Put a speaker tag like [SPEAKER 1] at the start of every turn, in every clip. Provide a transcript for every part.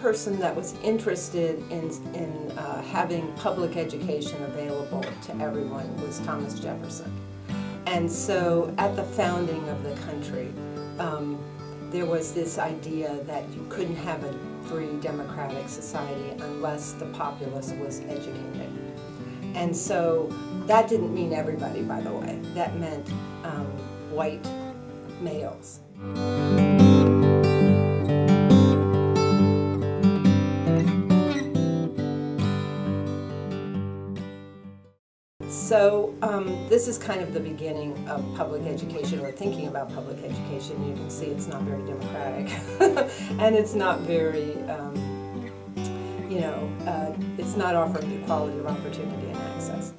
[SPEAKER 1] person that was interested in having public education available to everyone was Thomas Jefferson. And so at the founding of the country, there was this idea that you couldn't have a free democratic society unless the populace was educated. And so that didn't mean everybody, by the way. That meant white males. So this is kind of the beginning of public education, or thinking about public education. You can see it's not very democratic, and it's not very, it's not offering equality of opportunity and access.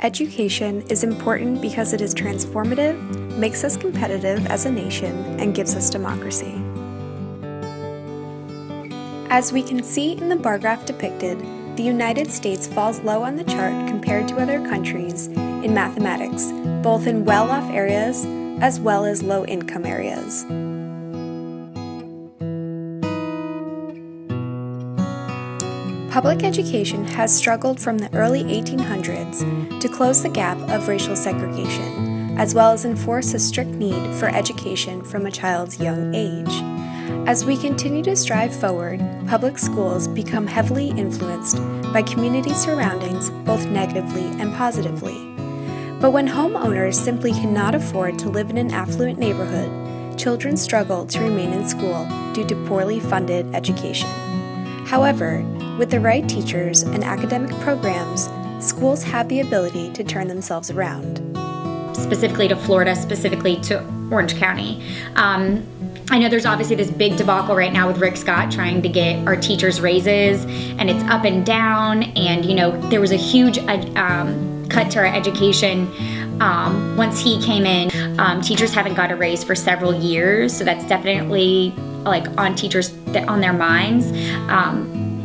[SPEAKER 2] Education is important because it is transformative, makes us competitive as a nation, and gives us democracy. As we can see in the bar graph depicted, the United States falls low on the chart compared to other countries in mathematics, both in well-off areas as well as low-income areas. Public education has struggled from the early 1800s to close the gap of racial segregation, as well as enforce a strict need for education from a child's young age. As we continue to strive forward, public schools become heavily influenced by community surroundings both negatively and positively. But when homeowners simply cannot afford to live in an affluent neighborhood, children struggle to remain in school due to poorly funded education. However, with the right teachers and academic programs, schools have the ability to turn themselves around.
[SPEAKER 3] Specifically to Florida, specifically to Orange County. I know there's obviously this big debacle right now with Rick Scott trying to get our teachers raises, and it's up and down, and there was a huge cut to our education once he came in. Teachers haven't got a raise for several years, so that's definitely on teachers on their minds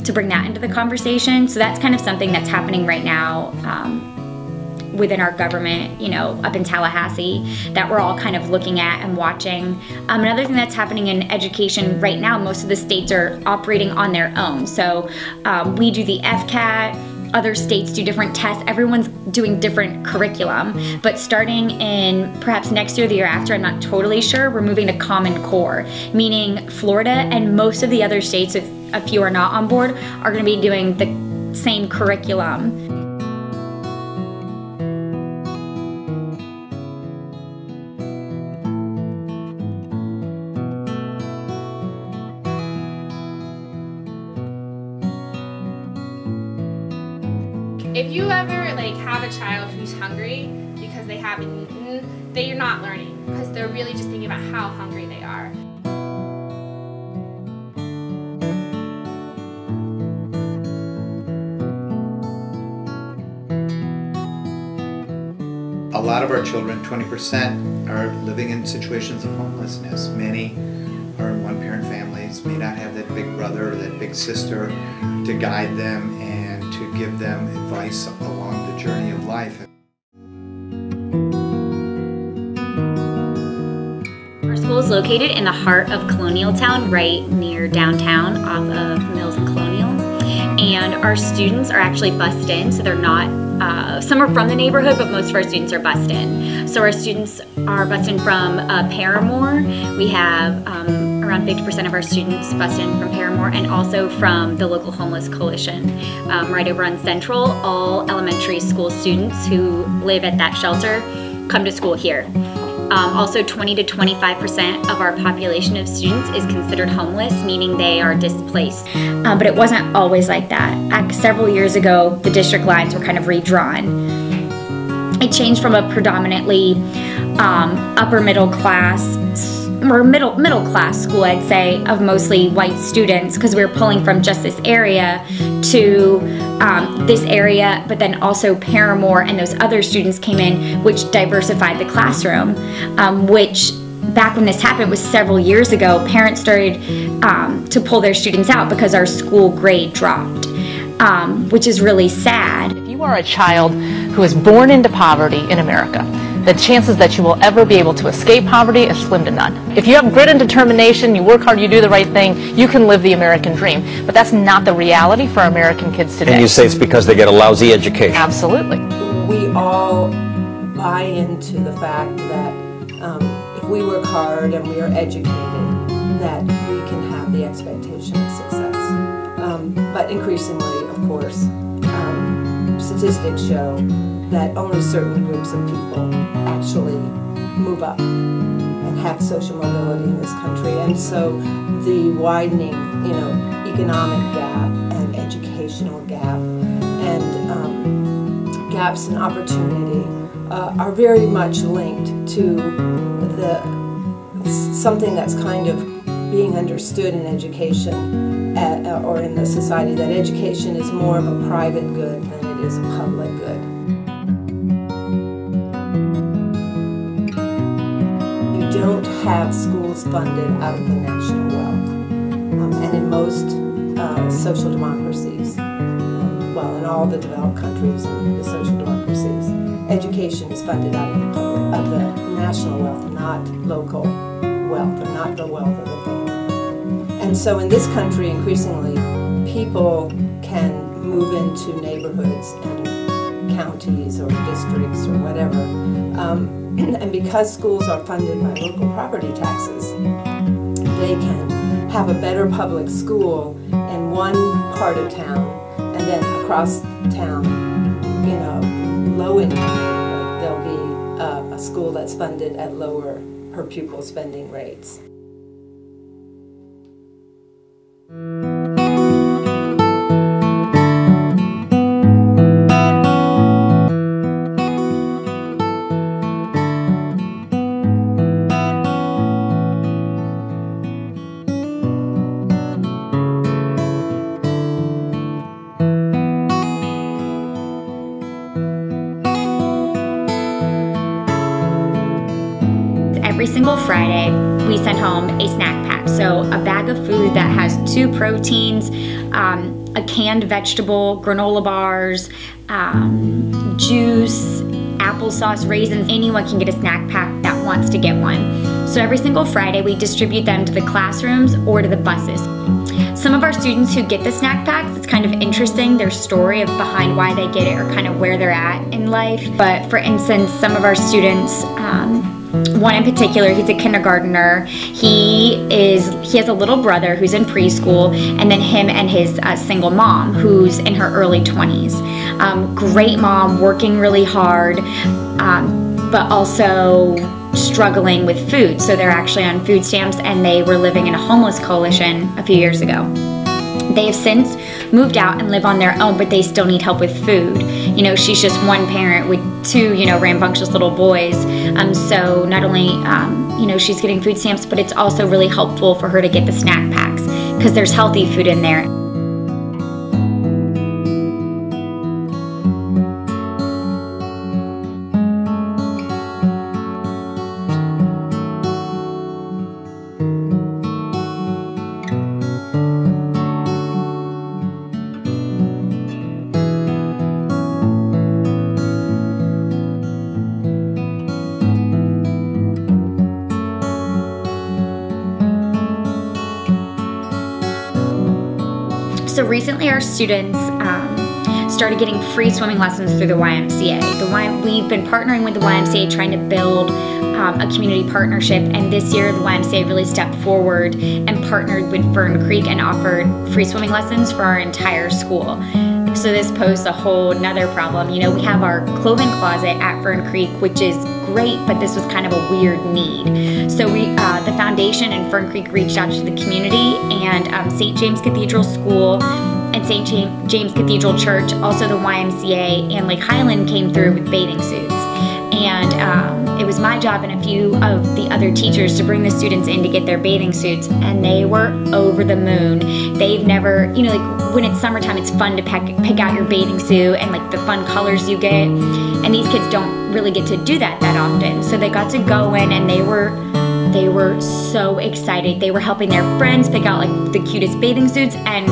[SPEAKER 3] to bring that into the conversation. So that's kind of something that's happening right now within our government, up in Tallahassee, that we're all kind of looking at and watching. Another thing that's happening in education right now, most of the states are operating on their own. So we do the FCAT, other states do different tests, everyone's doing different curriculum. But starting in perhaps next year, the year after, I'm not totally sure, we're moving to Common Core, meaning Florida and most of the other states, if a few are not on board, are gonna be doing the same curriculum.
[SPEAKER 4] If you ever have a child who's hungry because they haven't eaten, they're not learning because they're really just thinking about how hungry they are.
[SPEAKER 5] A lot of our children, 20%, are living in situations of homelessness. Many are in one-parent families, may not have that big brother or that big sister to guide them and to give them advice along the journey of life.
[SPEAKER 3] Our school is located in the heart of Colonial Town, right near downtown off of Mills and Colonial. And our students are actually bused in, so they're not, some are from the neighborhood, but most of our students are bused in. So our students are bused in from Paramore. We have around 50% of our students bused in from Paramore, and also from the local homeless coalition right over on Central. All elementary school students who live at that shelter come to school here. Also, 20 to 25% of our population of students is considered homeless, meaning they are displaced. But it wasn't always like that. Several years ago, the district lines were kind of redrawn. It changed from a predominantly upper middle class, or middle class school, I'd say, of mostly white students, because we were pulling from just this area to this area, but then also Paramore and those other students came in, which diversified the classroom, which back when this happened was several years ago. Parents started to pull their students out because our school grade dropped, which is really sad.
[SPEAKER 6] If you are a child who is born into poverty in America, the chances that you will ever be able to escape poverty is slim to none. If you have grit and determination, you work hard, you do the right thing, you can live the American dream. But that's not the reality for American kids today.
[SPEAKER 7] And you say it's because they get a lousy education.
[SPEAKER 6] Absolutely.
[SPEAKER 1] We all buy into the fact that if we work hard and we are educated, that we can have the expectation of success. But increasingly, of course, statistics show that only certain groups of people actually move up and have social mobility in this country. And so the widening, economic gap and educational gap and gaps in opportunity are very much linked to something that's kind of being understood in education or in the society, that education is more of a private good than it is a public good. You don't have schools funded out of the national wealth. And in most social democracies, well, in all the developed countries and the social democracies, education is funded out of the national wealth, not local wealth, or not the wealth of the family. And so in this country, increasingly, people can move into neighborhoods and counties or districts or whatever. And because schools are funded by local property taxes, they can have a better public school in one part of town, and then across town, low income neighborhood, there'll be a school that's funded at lower per pupil spending rates.
[SPEAKER 3] Every single Friday, we send home a snack pack. So a bag of food that has 2 proteins, a canned vegetable, granola bars, juice, applesauce, raisins. Anyone can get a snack pack that wants to get one. So every single Friday, we distribute them to the classrooms or to the buses. Some of our students who get the snack packs, it's kind of interesting, their story behind why they get it or kind of where they're at in life. But for instance, some of our students, one in particular, he's a kindergartner. He has a little brother who's in preschool, and then him and his single mom who's in her early 20s. Great mom, working really hard, but also struggling with food. So they're actually on food stamps, and they were living in a homeless coalition a few years ago. They have since moved out and live on their own, but they still need help with food. She's just one parent with 2, rambunctious little boys. So not only, she's getting food stamps, but it's also really helpful for her to get the snack packs because there's healthy food in there. So recently our students started getting free swimming lessons through the YMCA. We've been partnering with the YMCA trying to build a community partnership, and this year the YMCA really stepped forward and partnered with Fern Creek and offered free swimming lessons for our entire school. So this posed a whole nother problem. We have our clothing closet at Fern Creek, which is great, but this was kind of a weird need. So the foundation and Fern Creek reached out to the community, and St. James Cathedral School and St. James Cathedral Church, also the YMCA and Lake Highland came through with bathing suits. And it was my job and a few of the other teachers to bring the students in to get their bathing suits, and they were over the moon. They've never, when it's summertime, it's fun to pick out your bathing suit and the fun colors you get. And these kids don't really get to do that often. So they got to go in, and they were so excited. They were helping their friends pick out the cutest bathing suits, and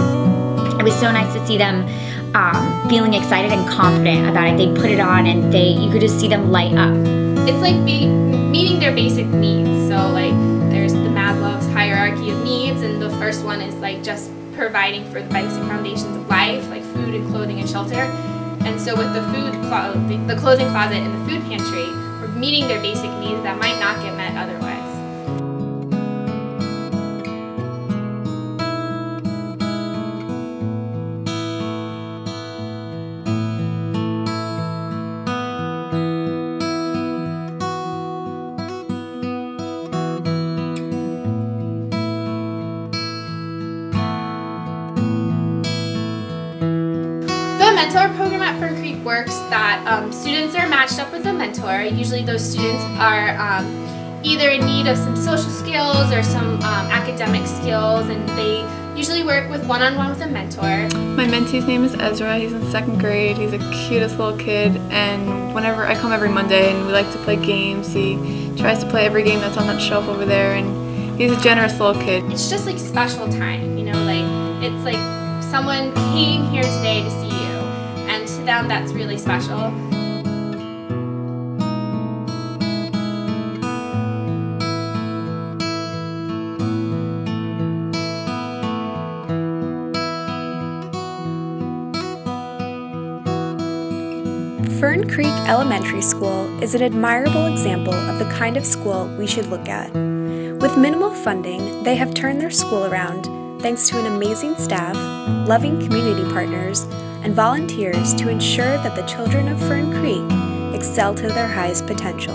[SPEAKER 3] it was so nice to see them feeling excited and confident about it. They'd put it on and you could just see them light up.
[SPEAKER 4] It's like meeting their basic needs. So like there's the Maslow's hierarchy of needs, and the first one is like just providing for the basic foundations of life, like food and clothing and shelter. And so with the clothing closet and the food pantry, we're meeting their basic needs that might not get met otherwise. The mentor program at Fern Creek works that students are matched up with a mentor. Usually those students are either in need of some social skills or some academic skills, and they usually work with one-on-one with a mentor.
[SPEAKER 8] My mentee's name is Ezra. He's in 2nd grade. He's the cutest little kid, and whenever I come every Monday and we like to play games, he tries to play every game that's on that shelf over there, and he's a generous little kid.
[SPEAKER 4] It's just like special time, you know, like it's like someone came here today to see you, and to them that's really special.
[SPEAKER 2] Fern Creek Elementary School is an admirable example of the kind of school we should look at. With minimal funding, they have turned their school around thanks to an amazing staff, loving community partners, and volunteers to ensure that the children of Fern Creek excel to their highest potential.